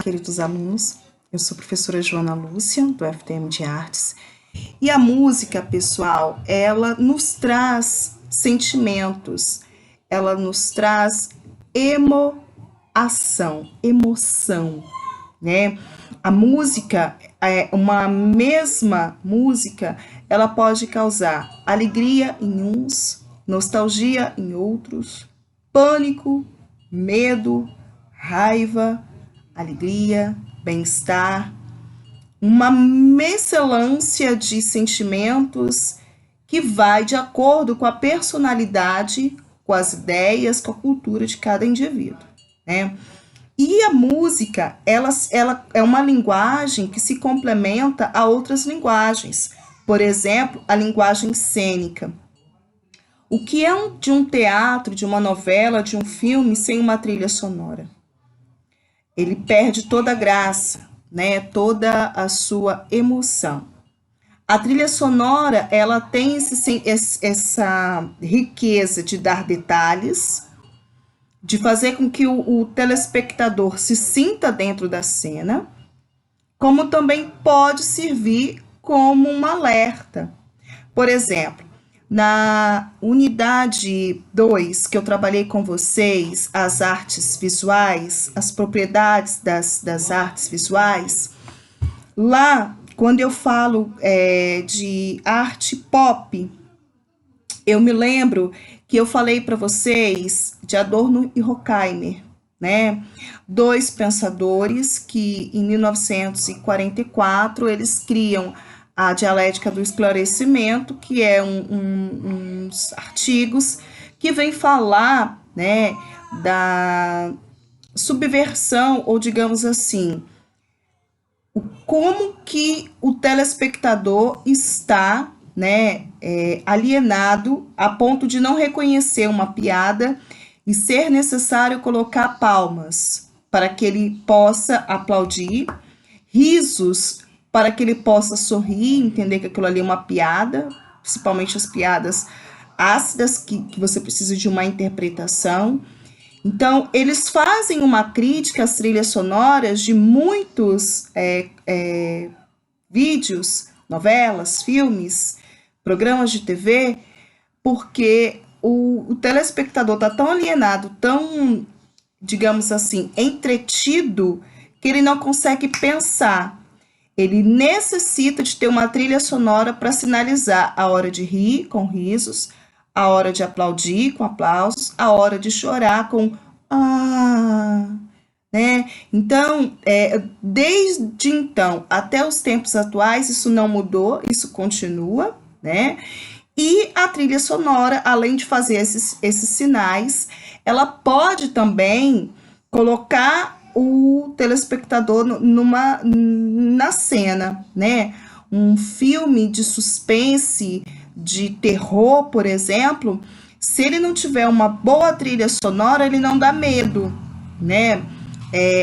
Queridos alunos, eu sou a professora Joana Lúcia, do FTM de Artes, e a música, pessoal, ela nos traz sentimentos, ela nos traz emoção, né? A música, uma mesma música, ela pode causar alegria em uns, nostalgia em outros, pânico, medo, raiva, alegria, bem-estar, uma mescelância de sentimentos que vai de acordo com a personalidade, com as ideias, com a cultura de cada indivíduo, né? E a música, ela é uma linguagem que se complementa a outras linguagens. Por exemplo, a linguagem cênica. O que é de um teatro, de uma novela, de um filme sem uma trilha sonora? Ele perde toda a graça, né? Toda a sua emoção. A trilha sonora, ela tem essa riqueza de dar detalhes, de fazer com que o telespectador se sinta dentro da cena, como também pode servir como um alerta. Por exemplo, na unidade 2, que eu trabalhei com vocês, as artes visuais, as propriedades das artes visuais, lá, quando eu falo de arte pop, eu me lembro que eu falei para vocês de Adorno e Horkheimer, né? Dois pensadores que, em 1944, eles criam a dialética do esclarecimento, que é uns artigos que vem falar, né, da subversão, ou digamos assim, como que o telespectador está, né, alienado a ponto de não reconhecer uma piada e ser necessário colocar palmas para que ele possa aplaudir, risos para que ele possa sorrir, entender que aquilo ali é uma piada, principalmente as piadas ácidas, que você precisa de uma interpretação. Então, eles fazem uma crítica às trilhas sonoras de muitos vídeos, novelas, filmes, programas de TV, porque o telespectador está tão alienado, tão, digamos assim, entretido, que ele não consegue pensar. Ele necessita de ter uma trilha sonora para sinalizar a hora de rir, com risos, a hora de aplaudir, com aplausos, a hora de chorar, com ah, né? Então, desde então até os tempos atuais, isso não mudou, isso continua, né? E a trilha sonora, além de fazer esses sinais, ela pode também colocar o telespectador na cena, né? Um filme de suspense, de terror, por exemplo, se ele não tiver uma boa trilha sonora, ele não dá medo, né?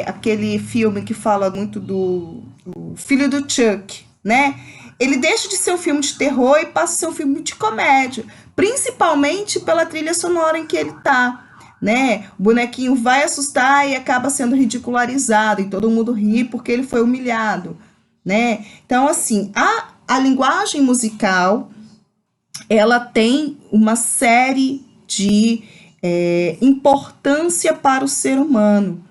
Aquele filme que fala muito do filho do Chuck, né? Ele deixa de ser um filme de terror e passa a ser um filme de comédia, principalmente pela trilha sonora em que ele tá, né? O bonequinho vai assustar e acaba sendo ridicularizado e todo mundo ri porque ele foi humilhado, né? Então, assim, a linguagem musical, ela tem uma série de importância para o ser humano,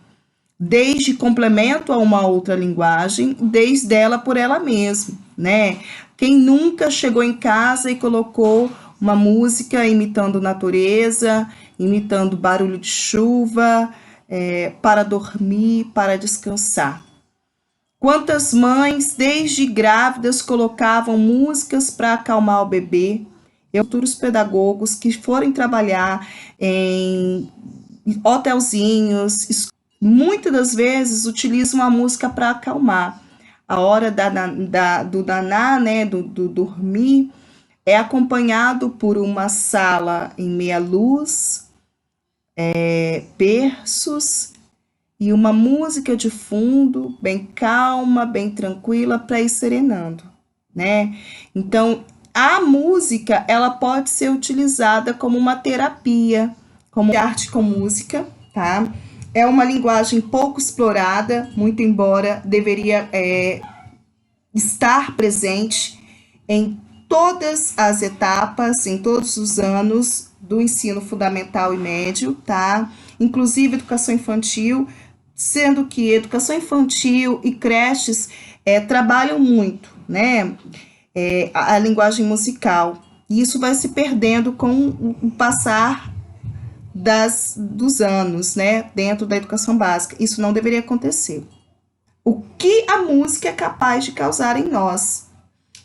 desde complemento a uma outra linguagem, desde ela por ela mesma, né? Quem nunca chegou em casa e colocou uma música imitando natureza, imitando barulho de chuva, para dormir, para descansar? Quantas mães, desde grávidas, colocavam músicas para acalmar o bebê? Futuros pedagogos que forem trabalhar em hotelzinhos, muitas das vezes utilizam a música para acalmar. A hora do danar, né, do dormir, é acompanhado por uma sala em meia luz, berços e uma música de fundo, bem calma, bem tranquila, para ir serenando, né? Então, a música, ela pode ser utilizada como uma terapia, como arte com música, tá? É uma linguagem pouco explorada, muito embora deveria estar presente em todas as etapas, em todos os anos do ensino fundamental e médio, tá? Inclusive educação infantil, sendo que educação infantil e creches trabalham muito, né? A linguagem musical. E isso vai se perdendo com o passar dos anos, né? Dentro da educação básica. Isso não deveria acontecer. O que a música é capaz de causar em nós?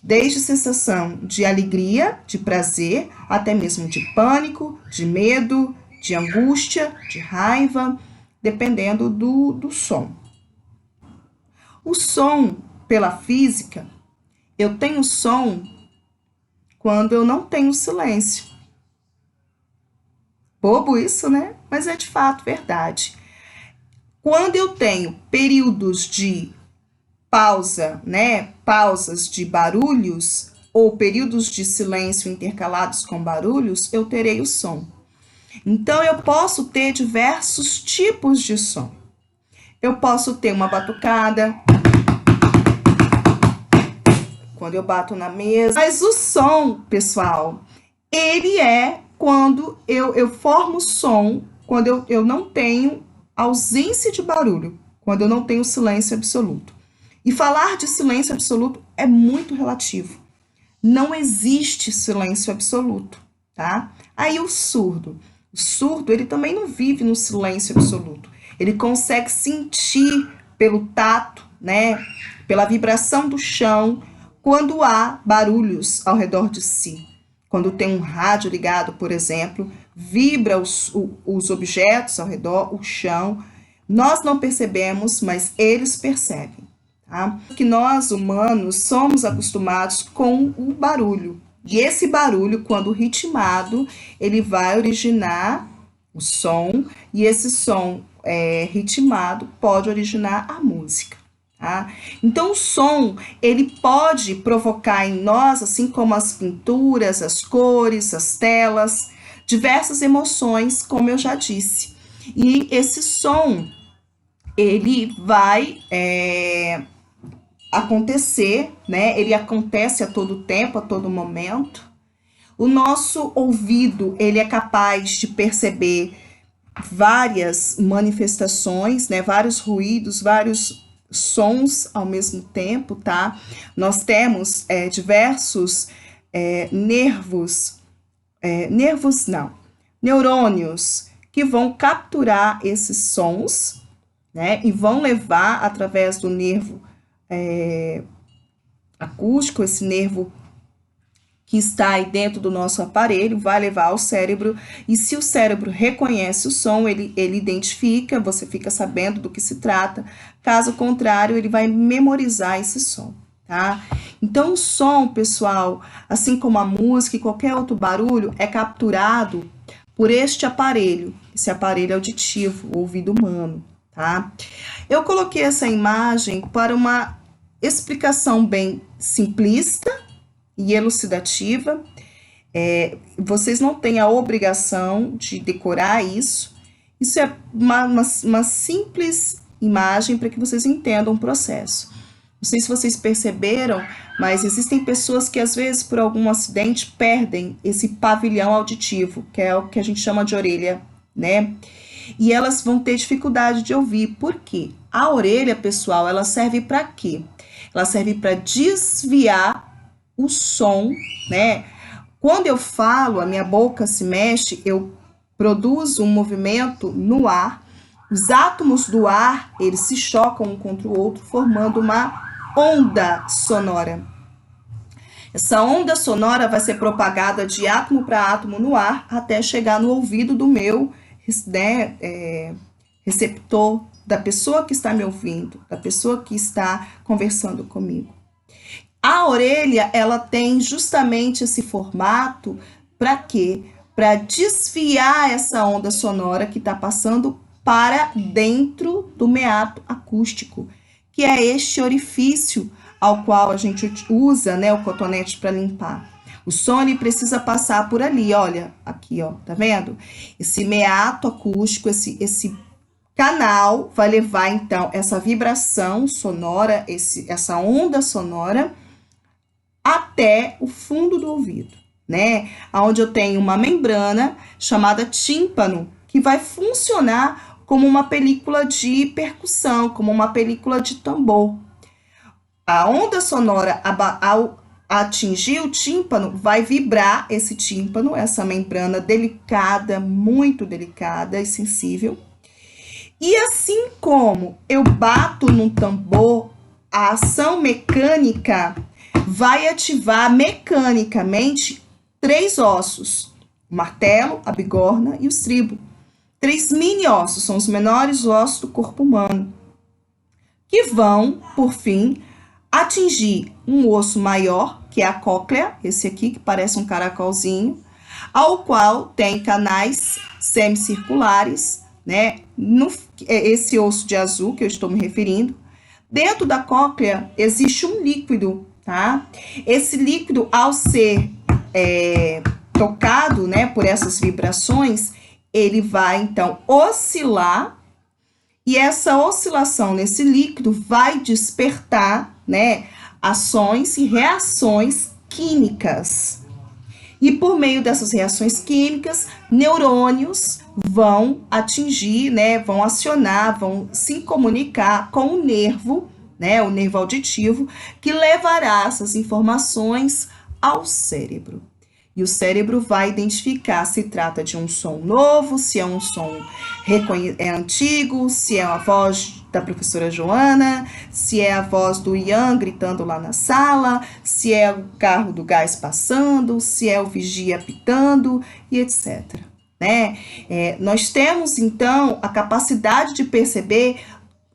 Desde sensação de alegria, de prazer, até mesmo de pânico, de medo, de angústia, de raiva, dependendo do som. O som, pela física, eu tenho som quando eu não tenho silêncio. Bobo isso, né? Mas é de fato verdade. Quando eu tenho períodos de pausa, né? Pausas de barulhos ou períodos de silêncio intercalados com barulhos, eu terei o som. Então, eu posso ter diversos tipos de som. Eu posso ter uma batucada, quando eu bato na mesa. Mas o som, pessoal, ele é quando eu formo som, quando eu não tenho ausência de barulho, quando eu não tenho silêncio absoluto. E falar de silêncio absoluto é muito relativo. Não existe silêncio absoluto, tá? Aí o surdo, ele também não vive no silêncio absoluto. Ele consegue sentir pelo tato, né? Pela vibração do chão, quando há barulhos ao redor de si. Quando tem um rádio ligado, por exemplo, vibra os objetos ao redor, o chão. Nós não percebemos, mas eles percebem. Tá? Que nós, humanos, somos acostumados com o barulho. E esse barulho, quando ritmado, ele vai originar o som. E esse som ritmado pode originar a música. Tá? Então, o som, ele pode provocar em nós, assim como as pinturas, as cores, as telas, diversas emoções, como eu já disse. E esse som, ele vai acontecer, né? Ele acontece a todo tempo, a todo momento. O nosso ouvido, ele é capaz de perceber várias manifestações, né? Vários ruídos, vários sons ao mesmo tempo, tá? Nós temos diversos neurônios que vão capturar esses sons, né? E vão levar através do nervo acústico, esse nervo que está aí dentro do nosso aparelho, vai levar ao cérebro, e se o cérebro reconhece o som, ele identifica, você fica sabendo do que se trata, caso contrário, ele vai memorizar esse som, tá? Então, o som, pessoal, assim como a música e qualquer outro barulho, é capturado por este aparelho, esse aparelho auditivo, o ouvido humano, tá? Eu coloquei essa imagem para uma explicação bem simplista e elucidativa. Vocês não têm a obrigação de decorar isso. Isso é uma simples imagem para que vocês entendam o processo. Não sei se vocês perceberam, mas existem pessoas que às vezes por algum acidente perdem esse pavilhão auditivo, que é o que a gente chama de orelha, né? E elas vão ter dificuldade de ouvir. Por quê? A orelha, pessoal, ela serve para quê? Ela serve para desviar o som, né? Quando eu falo, a minha boca se mexe, eu produzo um movimento no ar. Os átomos do ar, eles se chocam um contra o outro, formando uma onda sonora. Essa onda sonora vai ser propagada de átomo para átomo no ar até chegar no ouvido do meu receptor, da pessoa que está me ouvindo, da pessoa que está conversando comigo. A orelha, ela tem justamente esse formato para quê? Para desviar essa onda sonora que está passando para dentro do meato acústico, que é este orifício ao qual a gente usa, né, o cotonete para limpar. O som ele precisa passar por ali, olha, aqui, ó, tá vendo? Esse meato acústico, esse canal vai levar, então, essa vibração sonora, essa onda sonora, até o fundo do ouvido, né? Onde eu tenho uma membrana chamada tímpano, que vai funcionar como uma película de percussão, como uma película de tambor. A onda sonora, ao atingir o tímpano, vai vibrar esse tímpano, essa membrana delicada, muito delicada e sensível. E assim como eu bato num tambor, a ação mecânica vai ativar mecanicamente 3 ossos: o martelo, a bigorna e o estribo. 3 mini ossos, são os menores ossos do corpo humano, que vão, por fim, atingir um osso maior, que é a cóclea, esse aqui que parece um caracolzinho, ao qual tem canais semicirculares, né? Esse osso de azul que eu estou me referindo. Dentro da cóclea existe um líquido, tá? Esse líquido, ao ser tocado, né, por essas vibrações, ele vai então oscilar, e essa oscilação nesse líquido vai despertar, né, ações e reações químicas. E por meio dessas reações químicas, neurônios vão atingir, né, vão acionar, vão se comunicar com o nervo, né, o nervo auditivo, que levará essas informações ao cérebro. E o cérebro vai identificar se trata de um som novo, se é um som antigo, se é a voz da professora Joana, se é a voz do Ian gritando lá na sala, se é o carro do gás passando, se é o vigia apitando e etc. Né? Nós temos, então, a capacidade de perceber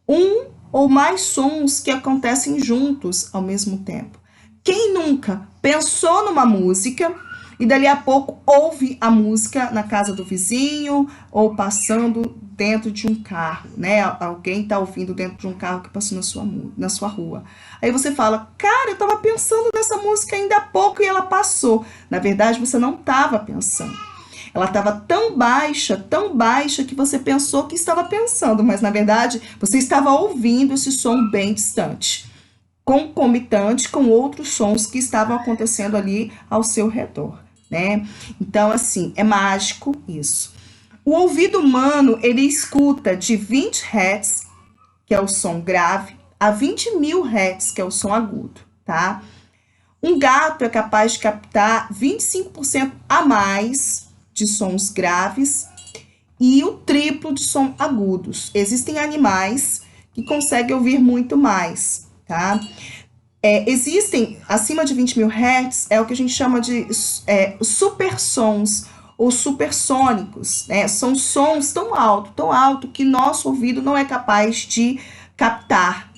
um ou mais sons que acontecem juntos ao mesmo tempo. Quem nunca pensou numa música e dali a pouco ouve a música na casa do vizinho ou passando dentro de um carro, né? Alguém está ouvindo dentro de um carro que passou na sua rua. Aí você fala, cara, eu estava pensando nessa música ainda há pouco e ela passou. Na verdade, você não estava pensando. Ela estava tão baixa que você pensou que estava pensando, mas na verdade você estava ouvindo esse som bem distante, concomitante com outros sons que estavam acontecendo ali ao seu redor, né? Então, assim, é mágico isso. O ouvido humano, ele escuta de 20 Hz, que é o som grave, a 20.000 Hz, que é o som agudo, tá? Um gato é capaz de captar 25% a mais de sons graves e o triplo de sons agudos. Existem animais que conseguem ouvir muito mais, tá? Existem, acima de 20.000 Hz, é o que a gente chama de supersons ou supersônicos, né? São sons tão alto que nosso ouvido não é capaz de captar.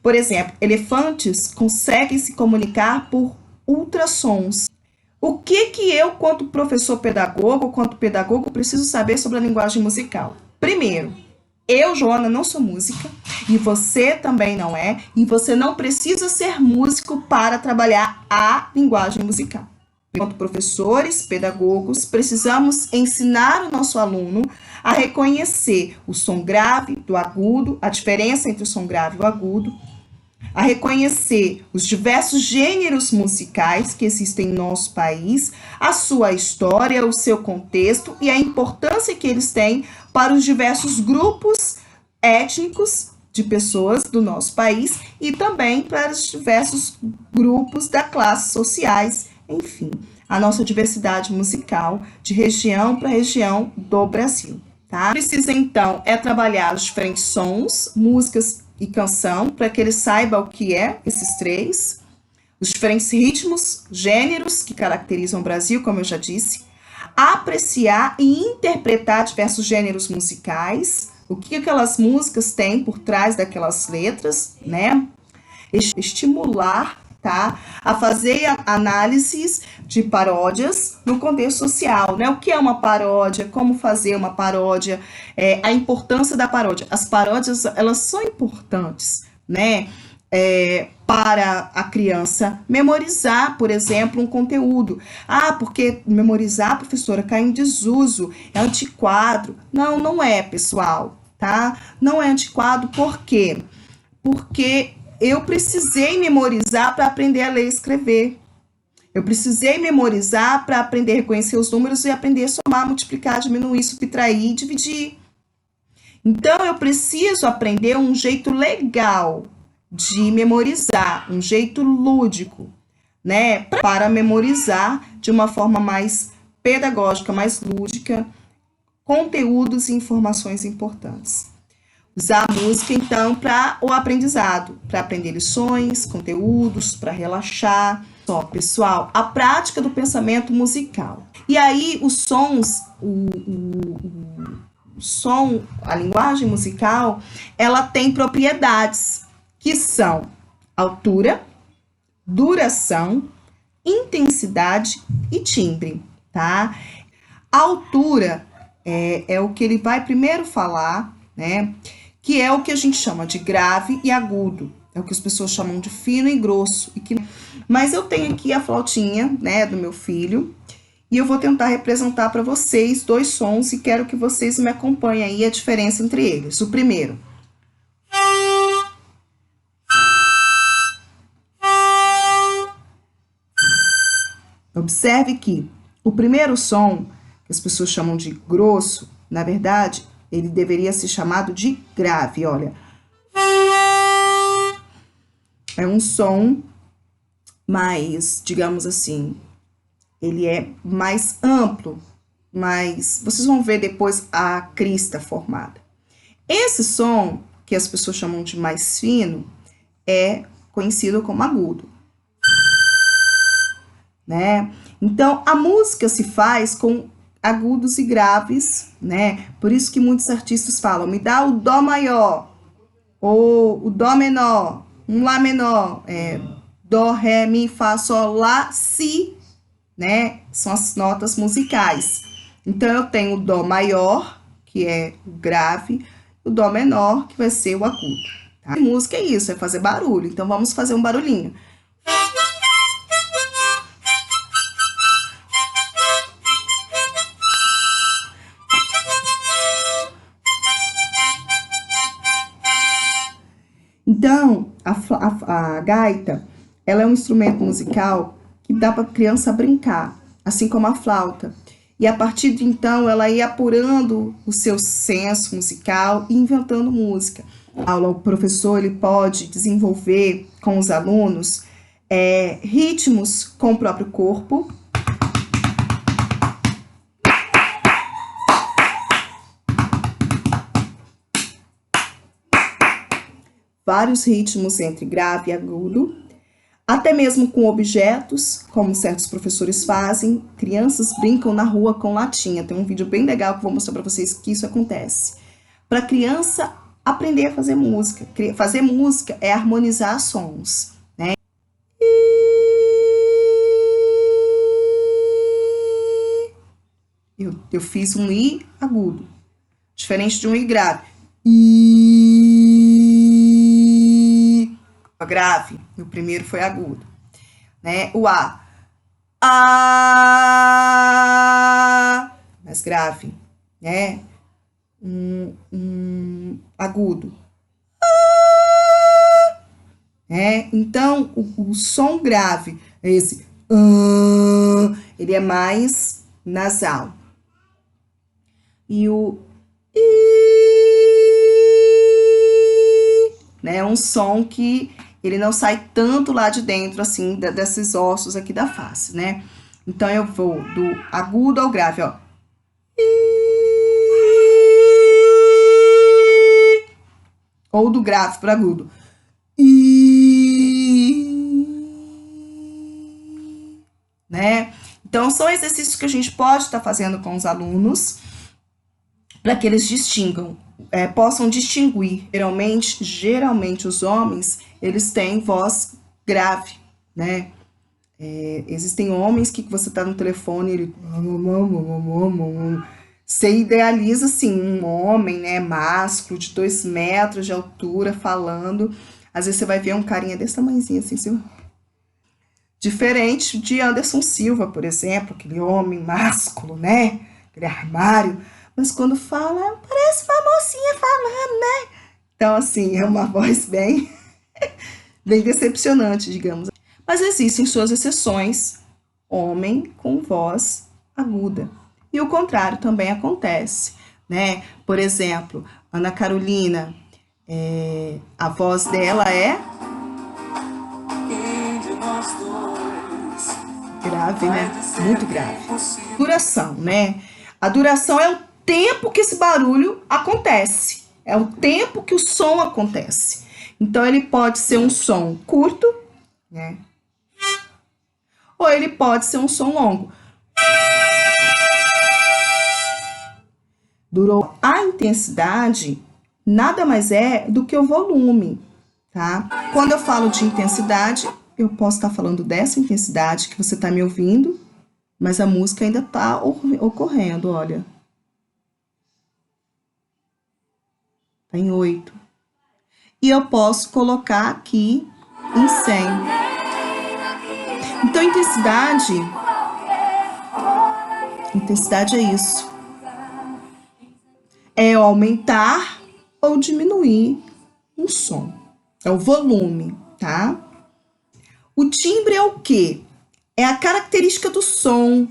Por exemplo, elefantes conseguem se comunicar por ultrassons. O que eu, quanto professor pedagogo, preciso saber sobre a linguagem musical? Primeiro, eu, Joana, não sou música, e você também não é, e você não precisa ser músico para trabalhar a linguagem musical. Enquanto professores, pedagogos, precisamos ensinar o nosso aluno a reconhecer o som grave do agudo, a diferença entre o som grave e o agudo, a reconhecer os diversos gêneros musicais que existem no nosso país, a sua história, o seu contexto e a importância que eles têm para os diversos grupos étnicos de pessoas do nosso país e também para os diversos grupos da classe sociais, enfim, a nossa diversidade musical de região para região do Brasil, tá? Precisa, então, trabalhar os diferentes sons, músicas e canção, para que ele saiba o que é esses 3, os diferentes ritmos, gêneros que caracterizam o Brasil, como eu já disse, apreciar e interpretar diversos gêneros musicais, o que aquelas músicas têm por trás daquelas letras, né? Estimular, tá? A fazer análises de paródias no contexto social, né? O que é uma paródia, como fazer uma paródia, a importância da paródia. As paródias, elas são importantes, né? Para a criança memorizar, por exemplo, um conteúdo. Ah, porque memorizar, professora, cai em desuso, é antiquado. Não, não é, pessoal. tá? Não é antiquado, por quê? Porque eu precisei memorizar para aprender a ler e escrever. Eu precisei memorizar para aprender a reconhecer os números e aprender a somar, multiplicar, diminuir, subtrair e dividir. Então, eu preciso aprender um jeito legal de memorizar, um jeito lúdico, né? Para memorizar de uma forma mais pedagógica, mais lúdica, conteúdos e informações importantes. Usar a música, então, para o aprendizado, para aprender lições, conteúdos, para relaxar. Só, pessoal, a prática do pensamento musical. E aí, os sons, o som, a linguagem musical, ela tem propriedades que são altura, duração, intensidade e timbre, tá? A altura é o que ele vai primeiro falar, né? Que é o que a gente chama de grave e agudo. É o que as pessoas chamam de fino e grosso. Mas eu tenho aqui a flautinha, né, do meu filho, e eu vou tentar representar para vocês 2 sons e quero que vocês me acompanhem aí a diferença entre eles. O primeiro. Observe que o primeiro som, que as pessoas chamam de grosso, na verdade, ele deveria ser chamado de grave, olha. É um som mais, digamos assim, ele é mais amplo, mas vocês vão ver depois a crista formada. Esse som, que as pessoas chamam de mais fino, é conhecido como agudo, né? Então, a música se faz com agudos e graves, né? Por isso que muitos artistas falam, me dá o dó maior, ou o dó menor, um lá menor, dó, ré, mi, fá, sol, lá, si, né? São as notas musicais. Então, eu tenho o dó maior, que é o grave, o dó menor, que vai ser o agudo. Tá? E música é isso, é fazer barulho. Então, vamos fazer um barulhinho. Então, a gaita, ela é um instrumento musical que dá para a criança brincar, assim como a flauta. E a partir de então, ela ia apurando o seu senso musical e inventando música. A aula, o professor ele pode desenvolver com os alunos ritmos com o próprio corpo. Vários ritmos entre grave e agudo, até mesmo com objetos, como certos professores fazem. Crianças brincam na rua com latinha. Tem um vídeo bem legal que eu vou mostrar para vocês que isso acontece. Para a criança aprender a fazer música. Fazer música é harmonizar sons, né? Eu fiz um I agudo, diferente de um I grave. Grave, o primeiro foi agudo, né? O A, mais grave, né? Agudo, né? Então, o som grave, esse, ele é mais nasal. E o né? É um som que ele não sai tanto lá de dentro, assim, desses ossos aqui da face, né? Então, eu vou do agudo ao grave, ó. Ou do grave para agudo. Né? Então, são exercícios que a gente pode estar fazendo com os alunos para que eles distingam, possam distinguir. Geralmente os homens, eles têm voz grave, né? Existem homens que você tá no telefone, ele... Você idealiza, assim, um homem, né, másculo, de 2 metros de altura, falando. Às vezes você vai ver um carinha desse tamanhozinho, assim, diferente de Anderson Silva, por exemplo, aquele homem másculo, né? Aquele armário. mas quando fala, parece uma mocinha falando, né? Então, assim, é uma voz bem, bem decepcionante, digamos. Mas existem suas exceções, homem com voz aguda. E o contrário também acontece, né? Por exemplo, Ana Carolina, a voz dela é grave, né? Muito grave. Duração, né? A duração é o tempo que esse barulho acontece. É o tempo que o som acontece. Então, ele pode ser um som curto, né? Ou ele pode ser um som longo. Durou. A intensidade nada mais é do que o volume, tá? Quando eu falo de intensidade, eu posso estar falando dessa intensidade que você está me ouvindo, mas a música ainda está ocorrendo, olha. Está em 8. E eu posso colocar aqui em 100. Então, intensidade é isso. É aumentar ou diminuir um som. É o volume, tá? O timbre é o quê? É a característica do som.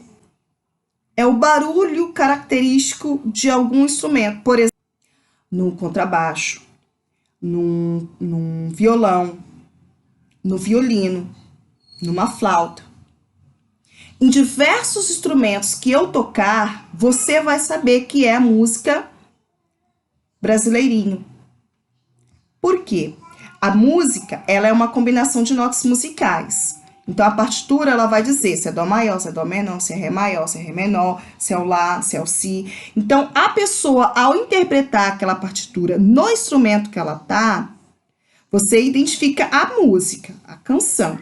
É o barulho característico de algum instrumento. Por exemplo, no contrabaixo, num violão, no violino, numa flauta. Em diversos instrumentos que eu tocar, você vai saber que é música brasileirinho. Por quê? A música, ela é uma combinação de notas musicais. Então, a partitura, ela vai dizer se é dó maior, se é dó menor, se é ré maior, se é ré menor, se é o lá, se é o si. Então, a pessoa, ao interpretar aquela partitura no instrumento que ela tá, você identifica a música, a canção.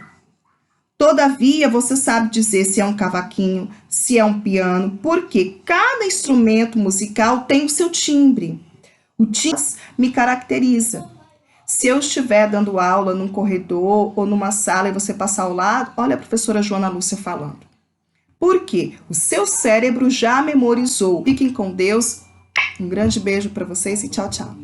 Todavia, você sabe dizer se é um cavaquinho, se é um piano, porque cada instrumento musical tem o seu timbre. O timbre me caracteriza. Se eu estiver dando aula num corredor ou numa sala e você passar ao lado, olha a professora Joana Lúcia falando. Por quê? O seu cérebro já memorizou. Fiquem com Deus. Um grande beijo para vocês e tchau, tchau.